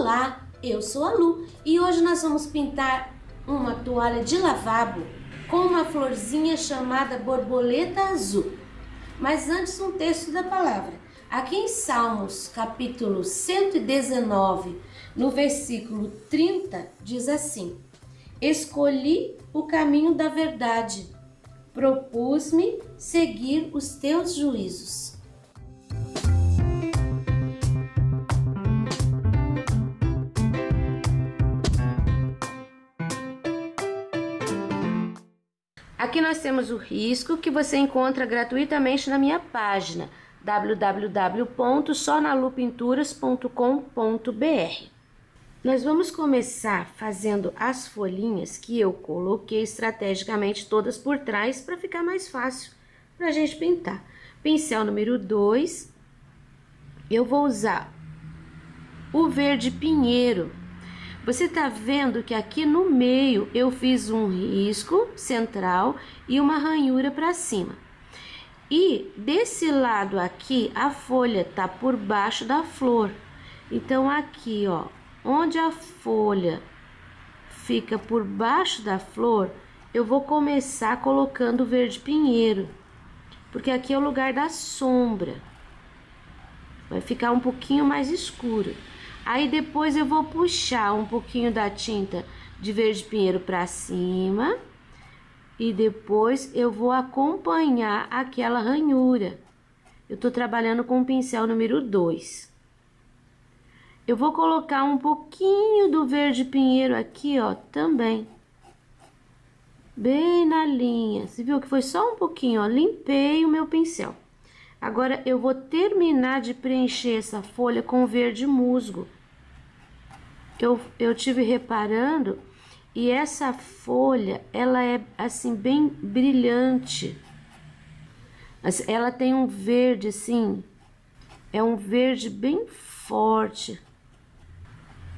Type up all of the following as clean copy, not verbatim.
Olá, eu sou a Lu e hoje nós vamos pintar uma toalha de lavabo com uma florzinha chamada borboleta azul. Mas antes um texto da palavra. Aqui em Salmos, capítulo 119, no versículo 30, diz assim: Escolhi o caminho da verdade, propus-me seguir os teus juízos. Aqui nós temos o risco que você encontra gratuitamente na minha página www.sonalupinturas.com.br. Nós vamos começar fazendo as folhinhas que eu coloquei estrategicamente todas por trás para ficar mais fácil para a gente pintar. Pincel número 2, eu vou usar o verde pinheiro. Você tá vendo que aqui no meio eu fiz um risco central e uma ranhura para cima. E desse lado aqui a folha tá por baixo da flor. Então aqui, ó, onde a folha fica por baixo da flor, eu vou começar colocando o verde pinheiro, porque aqui é o lugar da sombra. Vai ficar um pouquinho mais escuro. Aí depois eu vou puxar um pouquinho da tinta de verde pinheiro para cima e depois eu vou acompanhar aquela ranhura. Eu tô trabalhando com o pincel número 2. Eu vou colocar um pouquinho do verde pinheiro aqui, ó, também. Bem na linha. Você viu que foi só um pouquinho, ó, limpei o meu pincel. Agora eu vou terminar de preencher essa folha com verde musgo. Eu tive reparando e essa folha, ela é assim bem brilhante. Ela tem um verde assim, é um verde bem forte.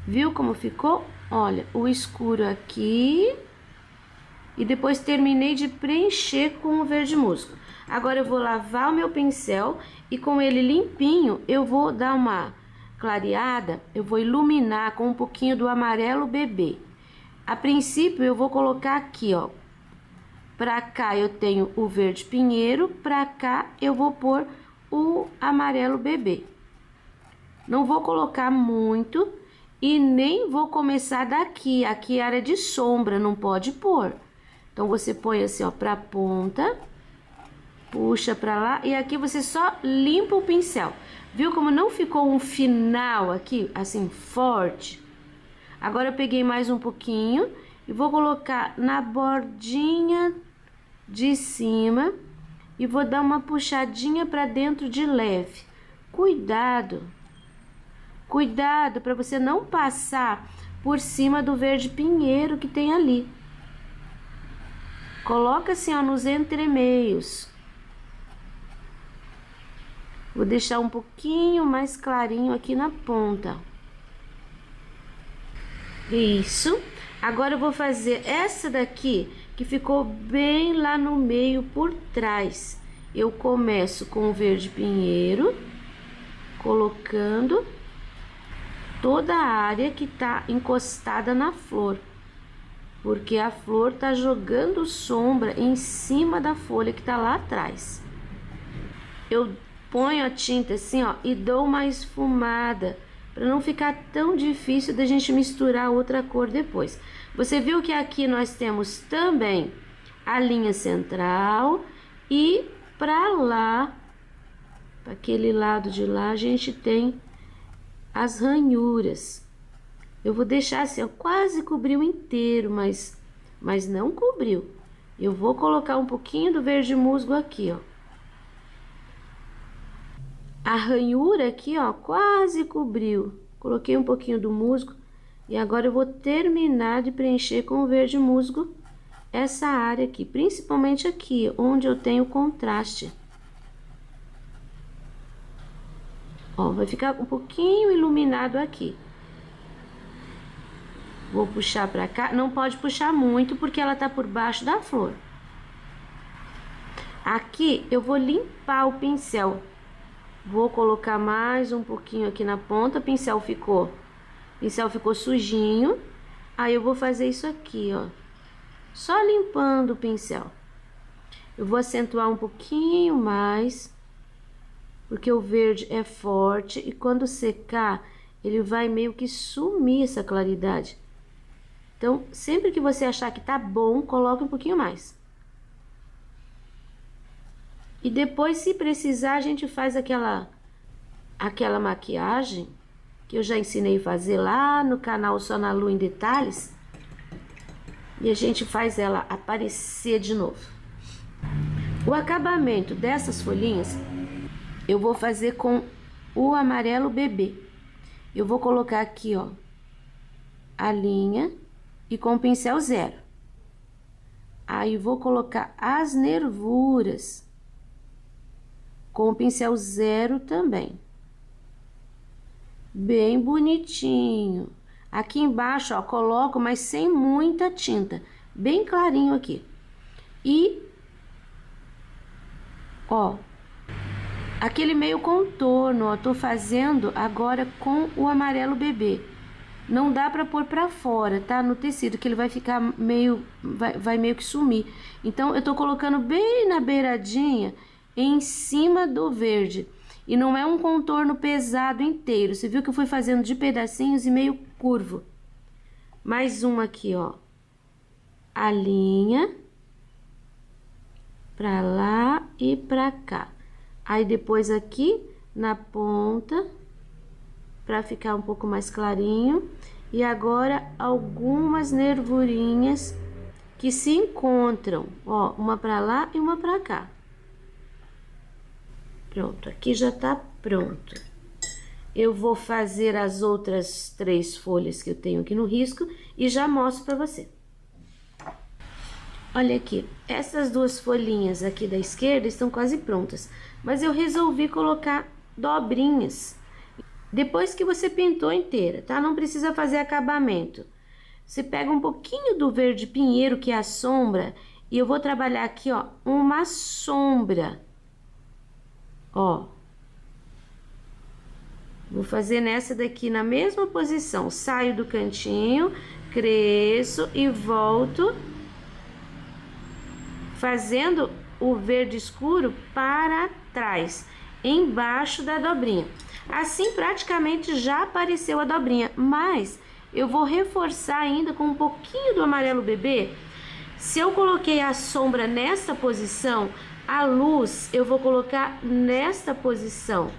Viu como ficou? Olha, o escuro aqui e depois terminei de preencher com o verde musgo. Agora eu vou lavar o meu pincel e com ele limpinho eu vou dar uma clareada, eu vou iluminar com um pouquinho do amarelo bebê. A princípio eu vou colocar aqui, ó, pra cá eu tenho o verde pinheiro, pra cá eu vou pôr o amarelo bebê. Não vou colocar muito e nem vou começar daqui, aqui é área de sombra, não pode pôr. Então você põe assim, ó, pra ponta, puxa pra lá e aqui você só limpa o pincel. Viu como não ficou um final aqui, assim, forte? Agora eu peguei mais um pouquinho e vou colocar na bordinha de cima e vou dar uma puxadinha pra dentro de leve. Cuidado! Cuidado para você não passar por cima do verde pinheiro que tem ali. Coloca assim, ó, nos entremeios. Vou deixar um pouquinho mais clarinho aqui na ponta. Isso. Agora eu vou fazer essa daqui, que ficou bem lá no meio por trás. Eu começo com o verde pinheiro, colocando toda a área que tá encostada na flor. Porque a flor tá jogando sombra em cima da folha que tá lá atrás. Eu ponho a tinta assim, ó, e dou uma esfumada, para não ficar tão difícil da gente misturar outra cor depois. Você viu que aqui nós temos também a linha central e para lá, para aquele lado de lá, a gente tem as ranhuras. Eu vou deixar assim, ó, quase cobriu inteiro, mas não cobriu. Eu vou colocar um pouquinho do verde musgo aqui, ó. A ranhura aqui, ó, quase cobriu. Coloquei um pouquinho do musgo e agora eu vou terminar de preencher com o verde musgo essa área aqui, principalmente aqui, onde eu tenho contraste. Ó, vai ficar um pouquinho iluminado aqui. Vou puxar pra cá, não pode puxar muito porque ela tá por baixo da flor. Aqui eu vou limpar o pincel. Vou colocar mais um pouquinho aqui na ponta, o pincel ficou pincel ficou sujinho. Aí eu vou fazer isso aqui, ó. Só limpando o pincel. Eu vou acentuar um pouquinho mais, porque o verde é forte e quando secar, ele vai meio que sumir essa claridade. Então, sempre que você achar que tá bom, coloque um pouquinho mais. E depois, se precisar, a gente faz aquela maquiagem que eu já ensinei a fazer lá no canal Só na Lu em Detalhes. E a gente faz ela aparecer de novo. O acabamento dessas folhinhas, eu vou fazer com o amarelo bebê. Eu vou colocar aqui, ó, a linha e com o pincel 0. Aí, vou colocar as nervuras com o pincel 0 também. Bem bonitinho. Aqui embaixo, ó, coloco, mas sem muita tinta. Bem clarinho aqui. E, ó, aquele meio contorno, ó, tô fazendo agora com o amarelo bebê. Não dá pra pôr pra fora, tá? No tecido, que ele vai ficar meio... Vai meio que sumir. Então, eu tô colocando bem na beiradinha, em cima do verde. E não é um contorno pesado inteiro. Você viu que eu fui fazendo de pedacinhos e meio curvo. Mais um aqui, ó. A linha. Pra lá e pra cá. Aí, depois aqui, na ponta, pra ficar um pouco mais clarinho. E agora, algumas nervurinhas que se encontram. Ó, uma pra lá e uma pra cá. Pronto, aqui já tá pronto. Eu vou fazer as outras 3 folhas que eu tenho aqui no risco e já mostro pra você. Olha aqui, essas 2 folhinhas aqui da esquerda estão quase prontas, mas eu resolvi colocar dobrinhas. Depois que você pintou inteira, tá? Não precisa fazer acabamento. Você pega um pouquinho do verde pinheiro, que é a sombra, e eu vou trabalhar aqui, ó, uma sombra. Ó, vou fazer nessa daqui na mesma posição. Saio do cantinho, cresço e volto, fazendo o verde escuro para trás, embaixo da dobrinha. Assim, praticamente já apareceu a dobrinha, mas eu vou reforçar ainda com um pouquinho do amarelo bebê. Se eu coloquei a sombra nessa posição, a luz eu vou colocar nesta posição.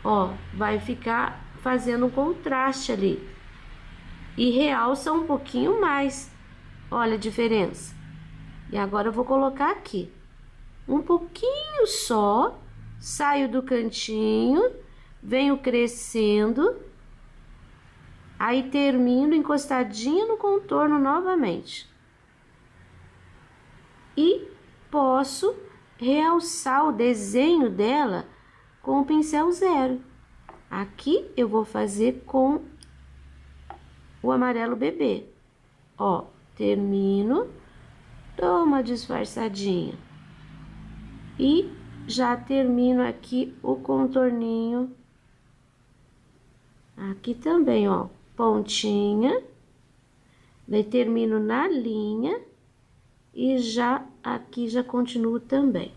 Ó, vai ficar fazendo um contraste ali. E realça um pouquinho mais. Olha a diferença. E agora eu vou colocar aqui. Um pouquinho só. Saio do cantinho. Venho crescendo. Aí termino encostadinha no contorno novamente. E posso realçar o desenho dela com o pincel 0. Aqui eu vou fazer com o amarelo bebê. Ó, termino, dou uma disfarçadinha. E já termino aqui o contorninho. Aqui também, ó, pontinha. Daí termino na linha. E já aqui já continuo também.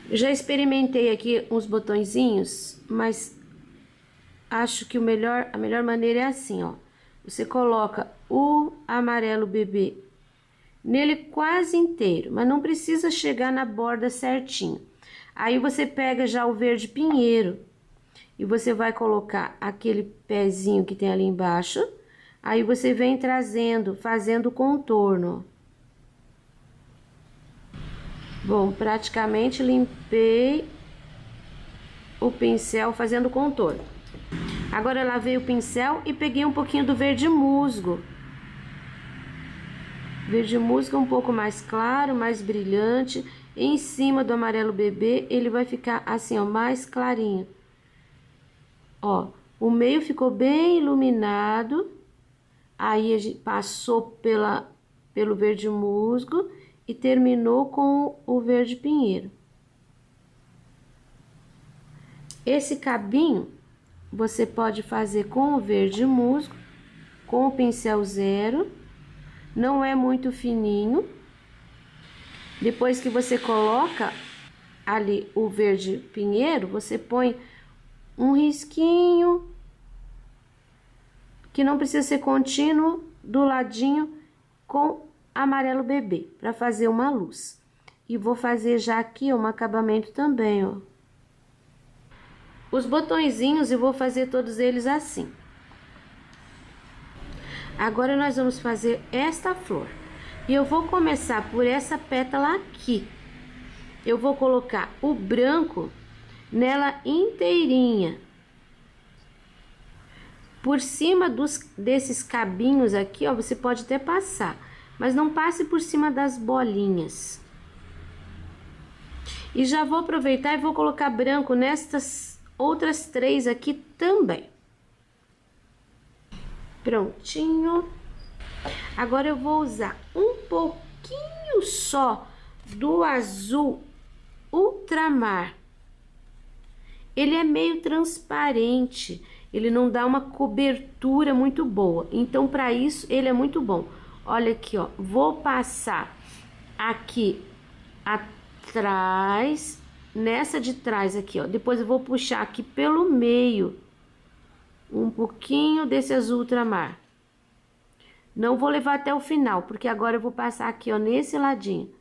Eu já experimentei aqui uns botõezinhos, mas acho que a melhor maneira é assim, ó. Você coloca o amarelo bebê nele quase inteiro, mas não precisa chegar na borda certinho. Aí você pega já o verde pinheiro e você vai colocar aquele pezinho que tem ali embaixo. Aí você vem trazendo, fazendo o contorno. Bom, praticamente limpei o pincel fazendo o contorno. Agora eu lavei o pincel e peguei um pouquinho do verde musgo. Verde musgo um pouco mais claro, mais brilhante. Em cima do amarelo bebê, ele vai ficar assim, ó, mais clarinho. Ó, o meio ficou bem iluminado. Aí a gente passou pelo verde musgo e terminou com o verde pinheiro. Esse cabinho você pode fazer com o verde musgo, com o pincel zero, não é muito fininho. Depois que você coloca ali o verde pinheiro, você põe um risquinho, que não precisa ser contínuo, do ladinho com amarelo bebê, para fazer uma luz. E vou fazer já aqui um acabamento também, ó. Os botõezinhos eu vou fazer todos eles assim. Agora nós vamos fazer esta flor. E eu vou começar por essa pétala aqui. Eu vou colocar o branco nela inteirinha. Por cima desses cabinhos aqui, ó, você pode até passar, mas não passe por cima das bolinhas. E já vou aproveitar e vou colocar branco nestas outras três aqui também. Prontinho. Agora eu vou usar um pouquinho só do azul ultramar. Ele é meio transparente, ele não dá uma cobertura muito boa. Então, para isso, ele é muito bom. Olha aqui, ó. Vou passar aqui atrás, nessa de trás aqui, ó. Depois eu vou puxar aqui pelo meio um pouquinho desse azul ultramar. Não vou levar até o final, porque agora eu vou passar aqui, ó, nesse ladinho.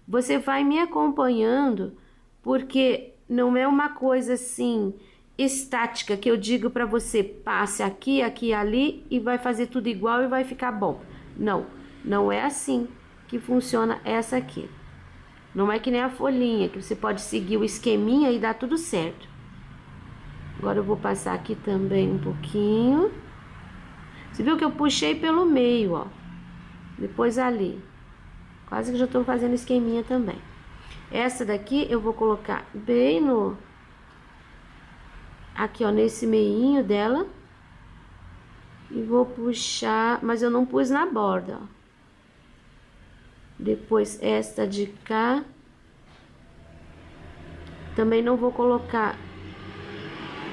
Você vai me acompanhando, porque não é uma coisa assim estática que eu digo para você passe aqui, aqui e ali e vai fazer tudo igual e vai ficar bom. Não, não é assim que funciona essa aqui. Não é que nem a folhinha, que você pode seguir o esqueminha e dar tudo certo. Agora eu vou passar aqui também um pouquinho. Você viu que eu puxei pelo meio, ó. Depois ali. Quase que já tô fazendo esqueminha também. Essa daqui eu vou colocar bem no... aqui, ó, nesse meinho dela. E vou puxar, mas eu não pus na borda, ó. Depois esta de cá. Também não vou colocar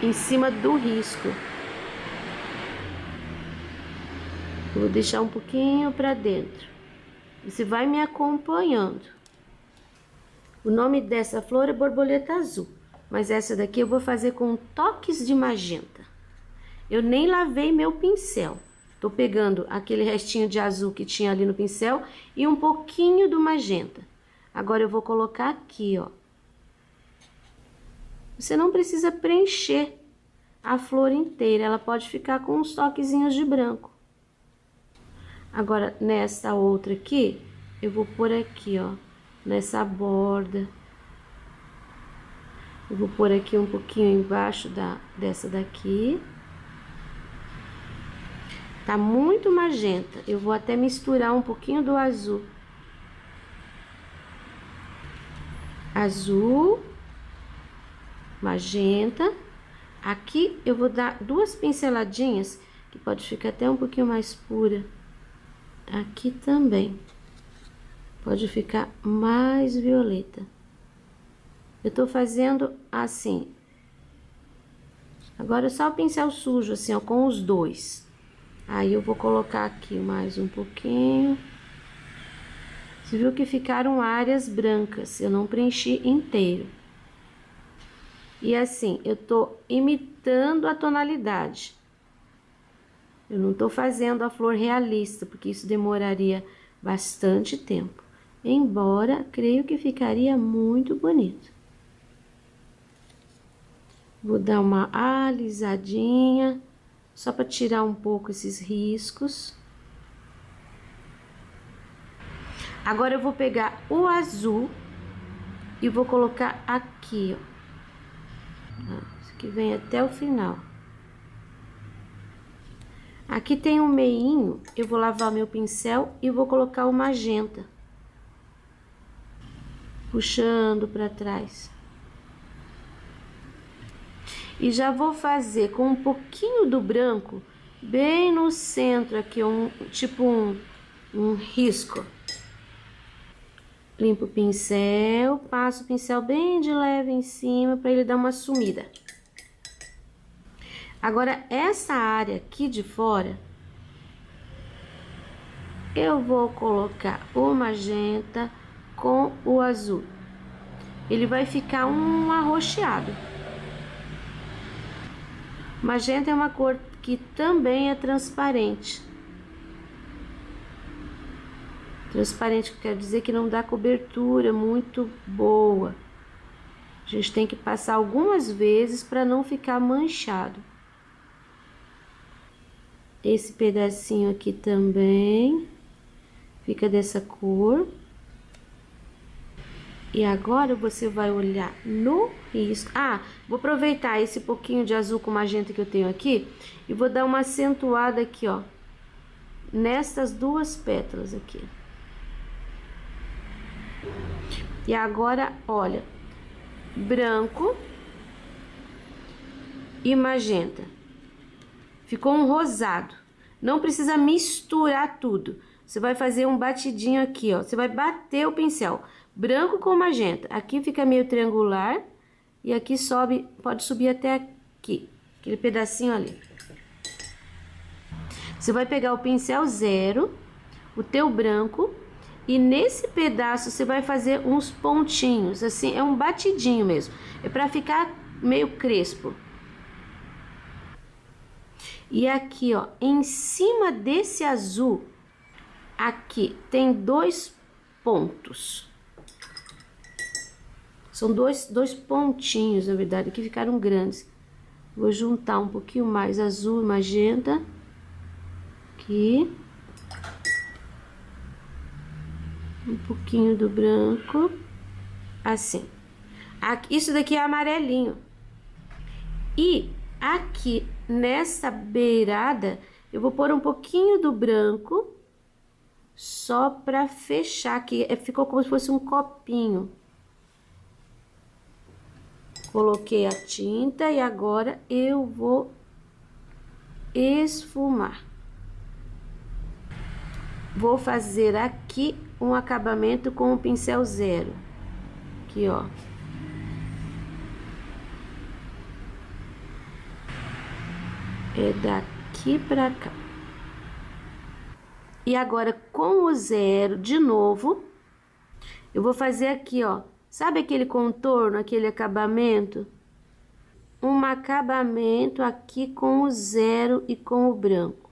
em cima do risco. Vou deixar um pouquinho pra dentro. Você vai me acompanhando. O nome dessa flor é borboleta azul, mas essa daqui eu vou fazer com toques de magenta. Eu nem lavei meu pincel. Tô pegando aquele restinho de azul que tinha ali no pincel e um pouquinho do magenta. Agora eu vou colocar aqui, ó. Você não precisa preencher a flor inteira, ela pode ficar com uns toquezinhos de branco. Agora, nessa outra aqui, eu vou pôr aqui, ó, nessa borda. Eu vou pôr aqui um pouquinho embaixo dessa daqui. Tá muito magenta, eu vou até misturar um pouquinho do azul. Azul, magenta. Aqui eu vou dar duas pinceladinhas, que pode ficar até um pouquinho mais pura. Aqui também. Pode ficar mais violeta. Eu tô fazendo assim. Agora só o pincel sujo, assim, ó, com os dois. Aí eu vou colocar aqui mais um pouquinho. Você viu que ficaram áreas brancas, eu não preenchi inteiro. E assim, eu tô imitando a tonalidade. Eu não tô fazendo a flor realista, porque isso demoraria bastante tempo. Embora, creio que ficaria muito bonito. Vou dar uma alisadinha, só para tirar um pouco esses riscos. Agora eu vou pegar o azul e vou colocar aqui, ó. Isso aqui vem até o final. Aqui tem um meinho, eu vou lavar meu pincel e vou colocar o magenta. Puxando para trás. E já vou fazer com um pouquinho do branco, bem no centro aqui, tipo um risco. Limpo o pincel, passo o pincel bem de leve em cima para ele dar uma sumida. Agora, essa área aqui de fora, eu vou colocar o magenta com o azul. Ele vai ficar um arroxeado. Magenta é uma cor que também é transparente. Transparente quer dizer que não dá cobertura muito boa. A gente tem que passar algumas vezes para não ficar manchado. Esse pedacinho aqui também fica dessa cor. E agora você vai olhar no risco. Ah, vou aproveitar esse pouquinho de azul com magenta que eu tenho aqui e vou dar uma acentuada aqui, ó, nessas duas pétalas aqui. E agora, olha, branco e magenta. Ficou um rosado. Não precisa misturar tudo. Você vai fazer um batidinho aqui, ó. Você vai bater o pincel. Branco com magenta. Aqui fica meio triangular. E aqui sobe, pode subir até aqui. Aquele pedacinho ali. Você vai pegar o pincel 0, o teu branco. E nesse pedaço você vai fazer uns pontinhos. Assim, é um batidinho mesmo. É pra ficar meio crespo. E aqui, ó, em cima desse azul, aqui tem 2 pontos. São dois pontinhos, na verdade, que ficaram grandes. Vou juntar um pouquinho mais azul e magenta. Aqui. Um pouquinho do branco. Assim. Aqui, isso daqui é amarelinho. E aqui, nessa beirada, eu vou pôr um pouquinho do branco. Só pra fechar aqui. Ficou como se fosse um copinho. Coloquei a tinta e agora eu vou esfumar. Vou fazer aqui um acabamento com o pincel 0. Aqui, ó. É daqui pra cá. E agora, com o 0, de novo, eu vou fazer aqui, ó. Sabe aquele contorno, aquele acabamento? Um acabamento aqui com o 0 e com o branco.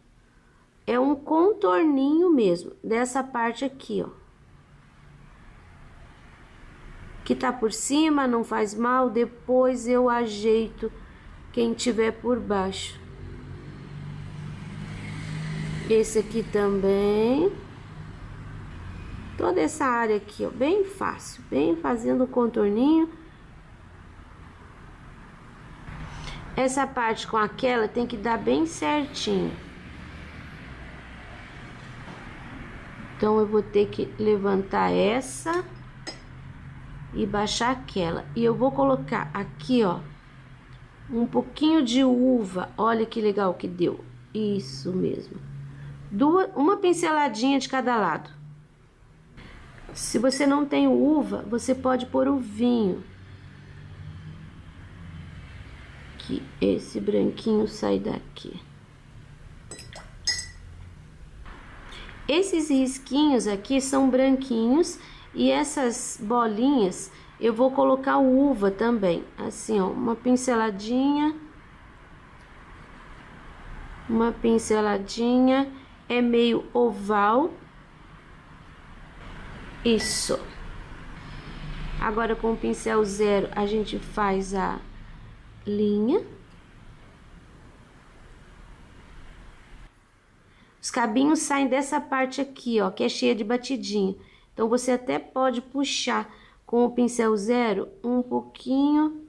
É um contorninho mesmo, dessa parte aqui, ó. Que tá por cima, não faz mal, depois eu ajeito quem tiver por baixo. Esse aqui também. Toda essa área aqui, ó, bem fácil, bem fazendo o contorninho. Essa parte com aquela tem que dar bem certinho. Então, eu vou ter que levantar essa e baixar aquela. E eu vou colocar aqui, ó, um pouquinho de uva. Olha que legal que deu. Isso mesmo. Uma pinceladinha de cada lado. Se você não tem uva, você pode pôr o vinho. Que esse branquinho sai daqui. Esses risquinhos aqui são branquinhos e essas bolinhas eu vou colocar uva também. Assim, ó, uma pinceladinha. Uma pinceladinha, é meio oval. Isso. Agora com o pincel 0 a gente faz a linha. Os cabinhos saem dessa parte aqui, ó, que é cheia de batidinho. Então, você até pode puxar com o pincel 0 um pouquinho.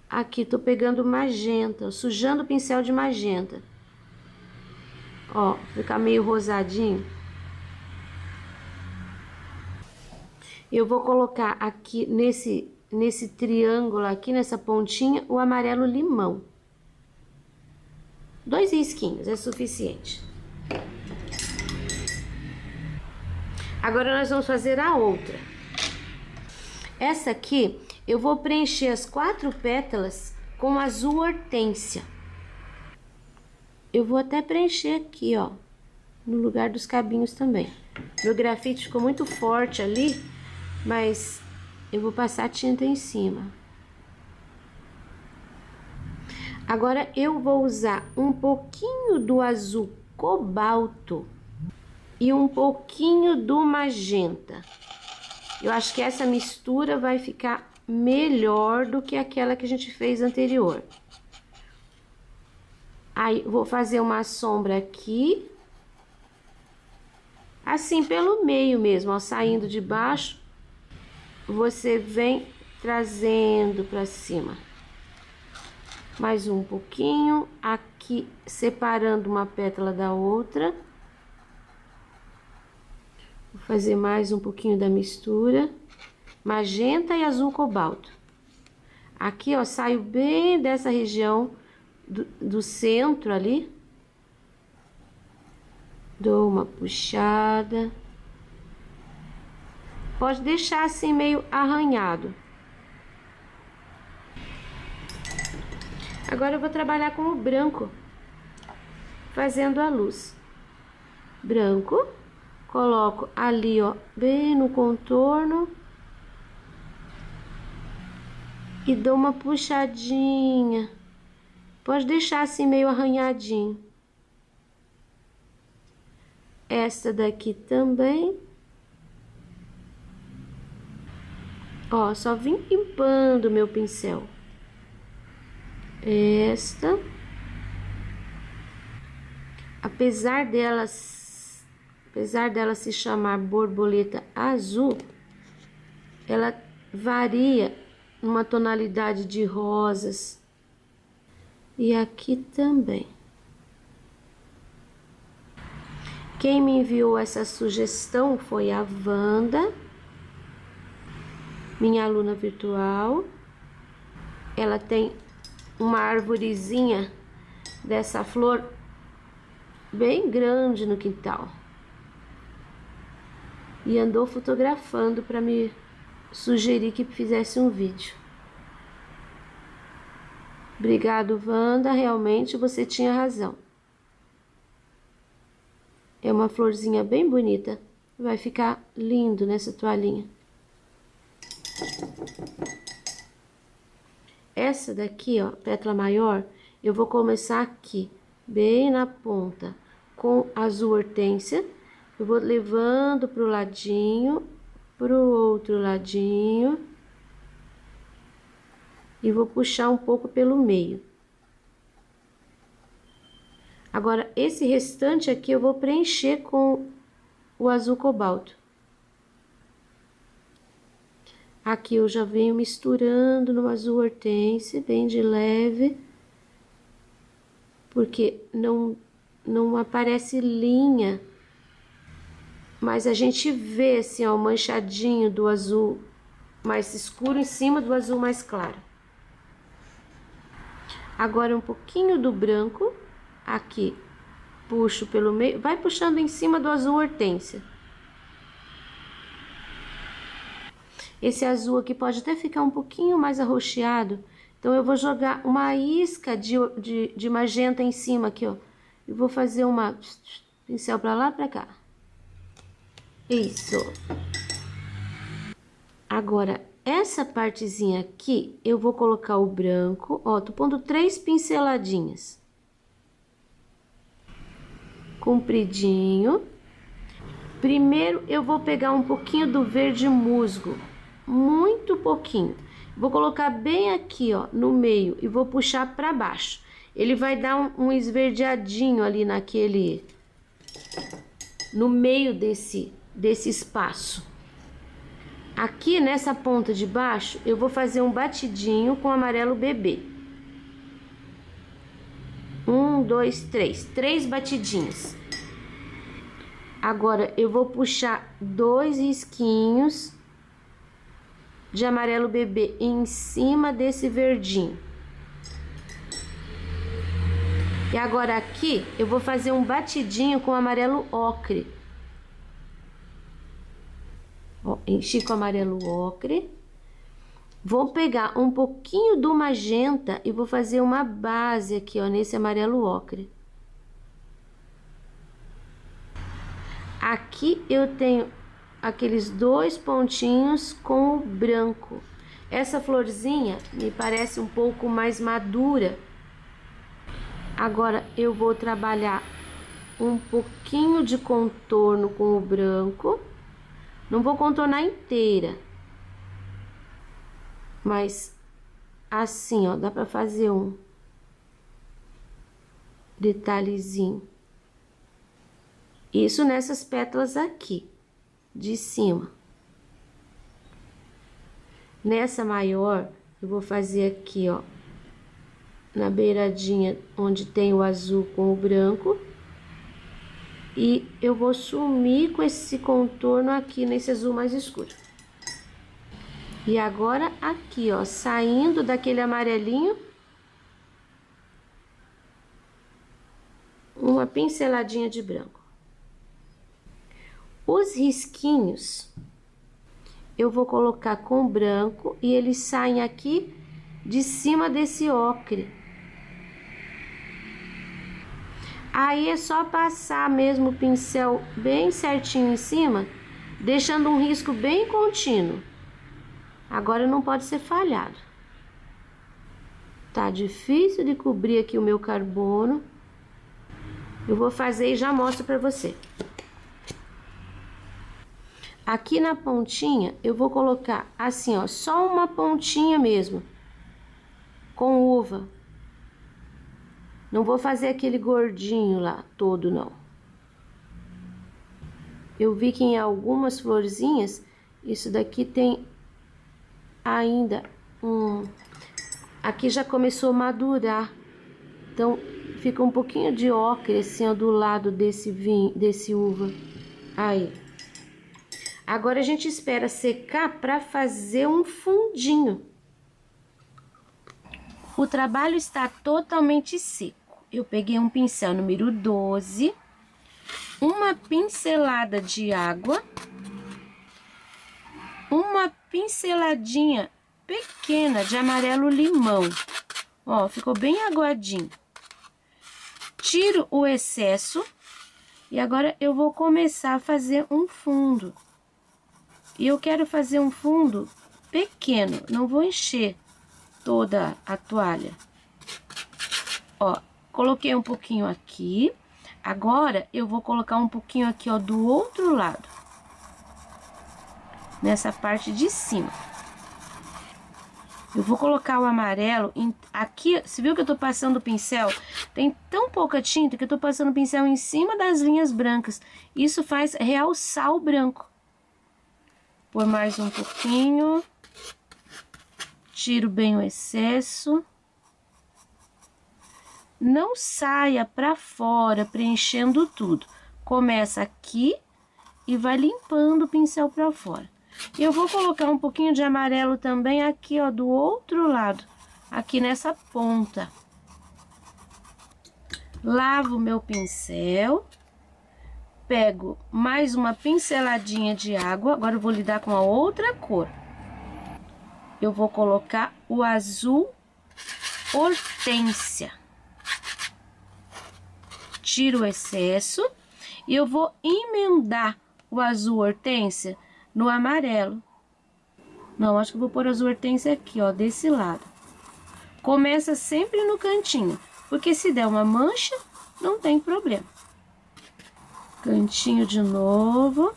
Aqui, tô pegando magenta, sujando o pincel de magenta. Ó, fica meio rosadinho. Eu vou colocar aqui nesse triângulo aqui, nessa pontinha, o amarelo limão. 2 risquinhos é suficiente. Agora nós vamos fazer a outra. Essa aqui eu vou preencher as 4 pétalas com azul hortênsia. Eu vou até preencher aqui, ó, no lugar dos cabinhos também. Meu grafite ficou muito forte ali, mas eu vou passar tinta em cima. Agora eu vou usar um pouquinho do azul cobalto e um pouquinho do magenta. Eu acho que essa mistura vai ficar melhor do que aquela que a gente fez anterior. Aí, vou fazer uma sombra aqui, assim, pelo meio mesmo, ó, saindo de baixo, você vem trazendo pra cima. Mais um pouquinho, aqui, separando uma pétala da outra. Vou fazer mais um pouquinho da mistura, magenta e azul cobalto. Aqui, ó, saio bem dessa região do centro ali, dou uma puxada, pode deixar assim meio arranhado. Agora eu vou trabalhar com o branco, fazendo a luz. Branco, coloco ali, ó, bem no contorno e dou uma puxadinha. Pode deixar assim meio arranhadinho. Essa daqui também. Ó, só vim limpando meu pincel. Esta. Apesar dela se chamar borboleta azul, ela varia numa tonalidade de rosas. E aqui também. Quem me enviou essa sugestão foi a Wanda, minha aluna virtual. Ela tem uma arvorezinha dessa flor bem grande no quintal. E andou fotografando para me sugerir que fizesse um vídeo. Obrigado, Wanda, realmente você tinha razão. É uma florzinha bem bonita, vai ficar lindo nessa toalhinha. Essa daqui, ó, pétala maior, eu vou começar aqui, bem na ponta, com azul hortênsia. Eu vou levando pro ladinho, pro outro ladinho. E vou puxar um pouco pelo meio. Agora, esse restante aqui eu vou preencher com o azul cobalto. Aqui eu já venho misturando no azul hortênsia, bem de leve. Porque não aparece linha. Mas a gente vê, assim, ó, o manchadinho do azul mais escuro em cima do azul mais claro. Agora um pouquinho do branco, aqui, puxo pelo meio, vai puxando em cima do azul hortênsia. Esse azul aqui pode até ficar um pouquinho mais arroxeado, então eu vou jogar uma isca de magenta em cima aqui, ó. E vou fazer uma pincel pra lá, pra cá. Isso. Agora, essa partezinha aqui, eu vou colocar o branco, ó, tô pondo 3 pinceladinhas. Compridinho. Primeiro, eu vou pegar um pouquinho do verde musgo, muito pouquinho. Vou colocar bem aqui, ó, no meio e vou puxar pra baixo. Ele vai dar um esverdeadinho ali naquele... no meio desse espaço. Aqui nessa ponta de baixo, eu vou fazer um batidinho com amarelo bebê. 1, 2, 3. 3 batidinhos. Agora, eu vou puxar 2 risquinhos de amarelo bebê em cima desse verdinho. E agora aqui, eu vou fazer um batidinho com amarelo ocre. Ó, enchi com amarelo ocre. Vou pegar um pouquinho do magenta e vou fazer uma base aqui, ó, nesse amarelo ocre. Aqui eu tenho aqueles 2 pontinhos com o branco. Essa florzinha me parece um pouco mais madura. Agora eu vou trabalhar um pouquinho de contorno com o branco. Não vou contornar inteira, mas assim, ó, dá pra fazer um detalhezinho. Isso nessas pétalas aqui, de cima. Nessa maior, eu vou fazer aqui, ó, na beiradinha onde tem o azul com o branco. E eu vou sumir com esse contorno aqui nesse azul mais escuro. E agora aqui, ó, saindo daquele amarelinho, uma pinceladinha de branco. Os risquinhos eu vou colocar com branco e eles saem aqui de cima desse ocre. Aí é só passar mesmo o pincel bem certinho em cima, deixando um risco bem contínuo. Agora não pode ser falhado. Tá difícil de cobrir aqui o meu carbono. Eu vou fazer e já mostro pra você. Aqui na pontinha eu vou colocar assim, ó, só uma pontinha mesmo, com uva. Não vou fazer aquele gordinho lá todo, não. Eu vi que em algumas florzinhas, isso daqui tem ainda aqui já começou a madurar. Então, fica um pouquinho de ocre assim, ó, do lado desse uva. Aí. Agora a gente espera secar para fazer um fundinho. O trabalho está totalmente seco. Eu peguei um pincel número 12, uma pincelada de água, uma pinceladinha pequena de amarelo limão. Ó, ficou bem aguadinho. Tiro o excesso e agora eu vou começar a fazer um fundo. E eu quero fazer um fundo pequeno, não vou encher toda a toalha. Ó, coloquei um pouquinho aqui. Agora eu vou colocar um pouquinho aqui, ó, do outro lado. Nessa parte de cima. Eu vou colocar o amarelo aqui. Você viu que eu tô passando o pincel? Tem tão pouca tinta que eu tô passando o pincel em cima das linhas brancas. Isso faz realçar o branco. Por mais um pouquinho. Tiro bem o excesso. Não saia pra fora preenchendo tudo. Começa aqui e vai limpando o pincel pra fora. Eu vou colocar um pouquinho de amarelo também aqui, ó, do outro lado, aqui nessa ponta. Lavo o meu pincel, pego mais uma pinceladinha de água, agora eu vou lidar com a outra cor. Eu vou colocar o azul hortênsia. Tiro o excesso e eu vou emendar o azul hortênsia no amarelo. Não, acho que eu vou pôr azul hortênsia aqui, ó, desse lado. Começa sempre no cantinho, porque se der uma mancha, não tem problema. Cantinho de novo.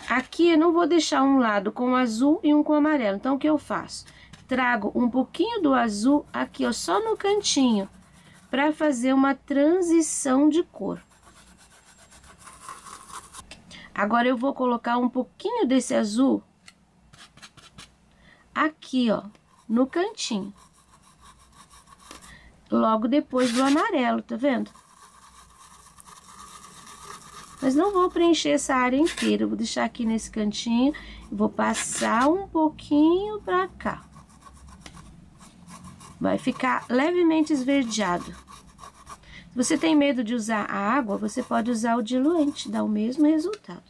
Aqui eu não vou deixar um lado com azul e um com amarelo, então o que eu faço? Trago um pouquinho do azul aqui, ó, só no cantinho, para fazer uma transição de cor. Agora eu vou colocar um pouquinho desse azul aqui, ó, no cantinho. Logo depois do amarelo, tá vendo? Mas não vou preencher essa área inteira, eu vou deixar aqui nesse cantinho e vou passar um pouquinho pra cá. Vai ficar levemente esverdeado. Se você tem medo de usar a água, você pode usar o diluente, dá o mesmo resultado.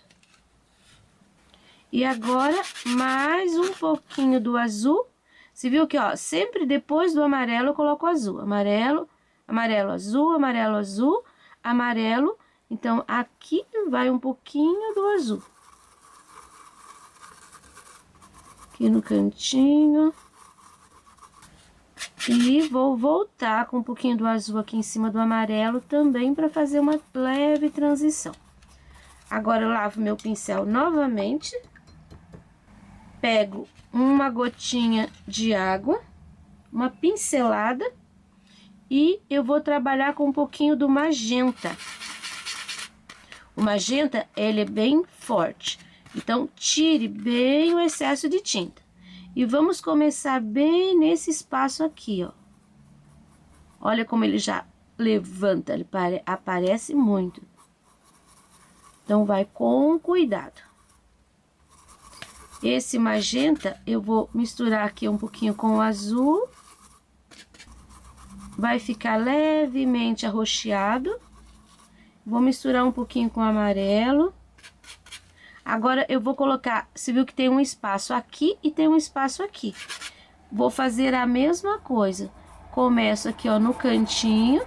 E agora, mais um pouquinho do azul. Você viu que, ó, sempre depois do amarelo eu coloco azul. Amarelo, amarelo, azul, amarelo, azul, amarelo Então, aqui vai um pouquinho do azul. Aqui no cantinho. E vou voltar com um pouquinho do azul aqui em cima do amarelo também para fazer uma leve transição. Agora, eu lavo meu pincel novamente. Pego uma gotinha de água, uma pincelada. E eu vou trabalhar com um pouquinho do magenta. O magenta, ele é bem forte. Então, tire bem o excesso de tinta. E vamos começar bem nesse espaço aqui, ó. Olha como ele já levanta, ele aparece muito. Então, vai com cuidado. Esse magenta, eu vou misturar aqui um pouquinho com o azul. Vai ficar levemente arroxeado. Vou misturar um pouquinho com o amarelo. Agora, eu vou colocar, você viu que tem um espaço aqui e tem um espaço aqui. Vou fazer a mesma coisa. Começo aqui, ó, no cantinho.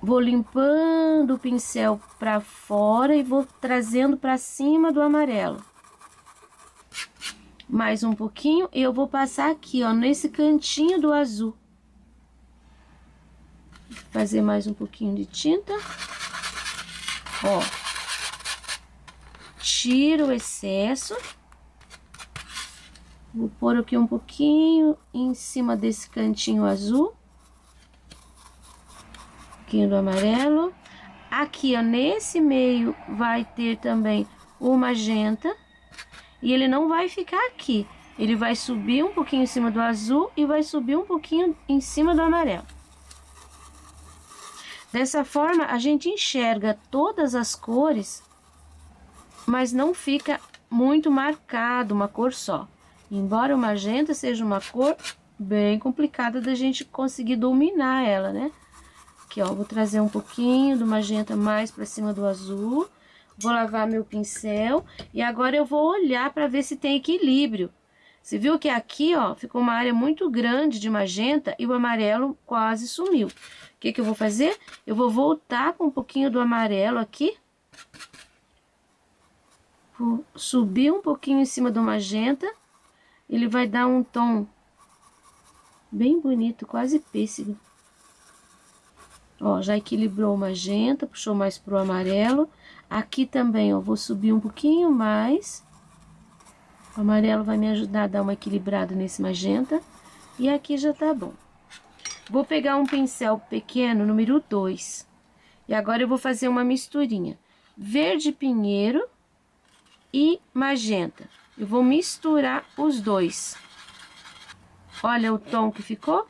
Vou limpando o pincel pra fora e vou trazendo pra cima do amarelo. Mais um pouquinho e eu vou passar aqui, ó, nesse cantinho do azul. Fazer mais um pouquinho de tinta. Ó. Tiro o excesso. Vou pôr aqui um pouquinho em cima desse cantinho azul. Um pouquinho do amarelo. Aqui, ó, nesse meio vai ter também o magenta. E ele não vai ficar aqui. Ele vai subir um pouquinho em cima do azul e vai subir um pouquinho em cima do amarelo. Dessa forma, a gente enxerga todas as cores, mas não fica muito marcado uma cor só. Embora o magenta seja uma cor bem complicada da gente conseguir dominar ela, né? Aqui, ó, vou trazer um pouquinho do magenta mais pra cima do azul. Vou lavar meu pincel e agora eu vou olhar para ver se tem equilíbrio. Você viu que aqui, ó, ficou uma área muito grande de magenta e o amarelo quase sumiu. O que que eu vou fazer? Eu vou voltar com um pouquinho do amarelo aqui. Vou subir um pouquinho em cima do magenta. Ele vai dar um tom bem bonito, quase pêssego. Ó, já equilibrou o magenta, puxou mais pro amarelo. Aqui também, ó, vou subir um pouquinho mais. O amarelo vai me ajudar a dar uma equilibrada nesse magenta. E aqui já tá bom. Vou pegar um pincel pequeno, número 2. E agora eu vou fazer uma misturinha. Verde pinheiro e magenta. Eu vou misturar os dois. Olha o tom que ficou.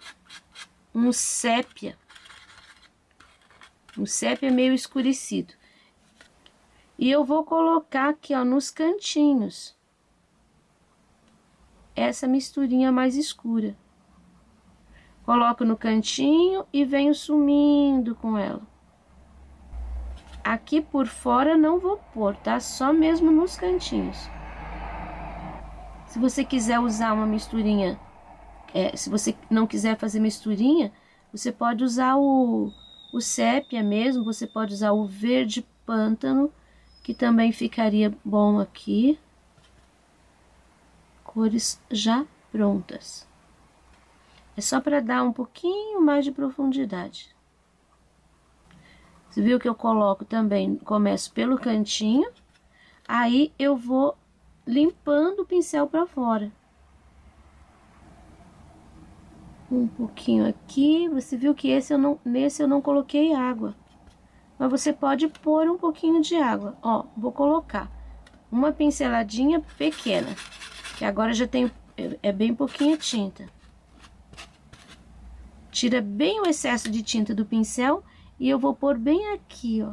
Um sépia. Um sépia meio escurecido. E eu vou colocar aqui, ó, nos cantinhos. Essa misturinha mais escura. Coloco no cantinho e venho sumindo com ela. Aqui por fora não vou pôr, tá? Só mesmo nos cantinhos. Se você quiser usar uma misturinha, se você não quiser fazer misturinha, você pode usar o sépia mesmo, você pode usar o verde pântano, que também ficaria bom aqui. Cores já prontas. É só para dar um pouquinho mais de profundidade. Você viu que eu coloco também, começo pelo cantinho, aí eu vou limpando o pincel para fora. Um pouquinho aqui, você viu que nesse eu não coloquei água. Mas você pode pôr um pouquinho de água. Ó, vou colocar uma pinceladinha pequena, que agora já tem, bem pouquinha tinta. Tira bem o excesso de tinta do pincel e eu vou pôr bem aqui, ó.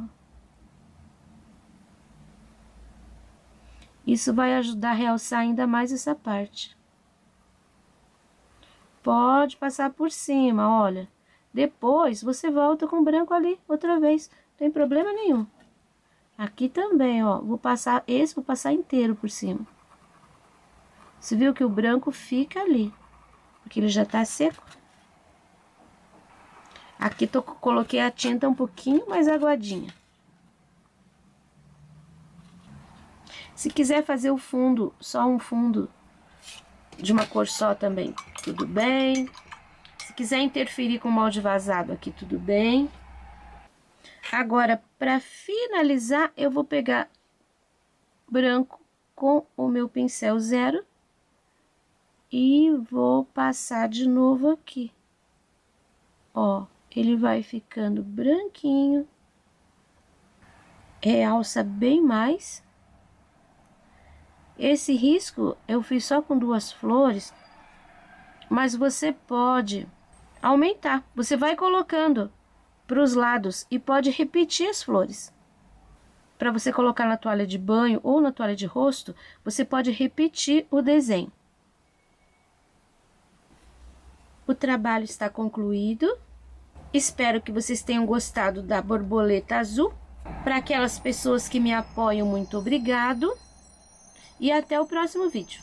Isso vai ajudar a realçar ainda mais essa parte. Pode passar por cima, olha. Depois você volta com o branco ali outra vez, não tem problema nenhum. Aqui também, ó, vou passar inteiro por cima. Você viu que o branco fica ali, porque ele já tá seco. Aqui coloquei a tinta um pouquinho mais aguadinha. Se quiser fazer o fundo, só um fundo de uma cor só também, tudo bem. Se quiser interferir com o molde vazado aqui, tudo bem. Agora, para finalizar, eu vou pegar branco com o meu pincel 0 e vou passar de novo aqui. Ó, ele vai ficando branquinho, realça bem mais. Esse risco eu fiz só com 2 flores, mas você pode aumentar. Você vai colocando para os lados e pode repetir as flores. Para você colocar na toalha de banho ou na toalha de rosto, você pode repetir o desenho. O trabalho está concluído. Espero que vocês tenham gostado da borboleta azul. Para aquelas pessoas que me apoiam, muito obrigado. E até o próximo vídeo.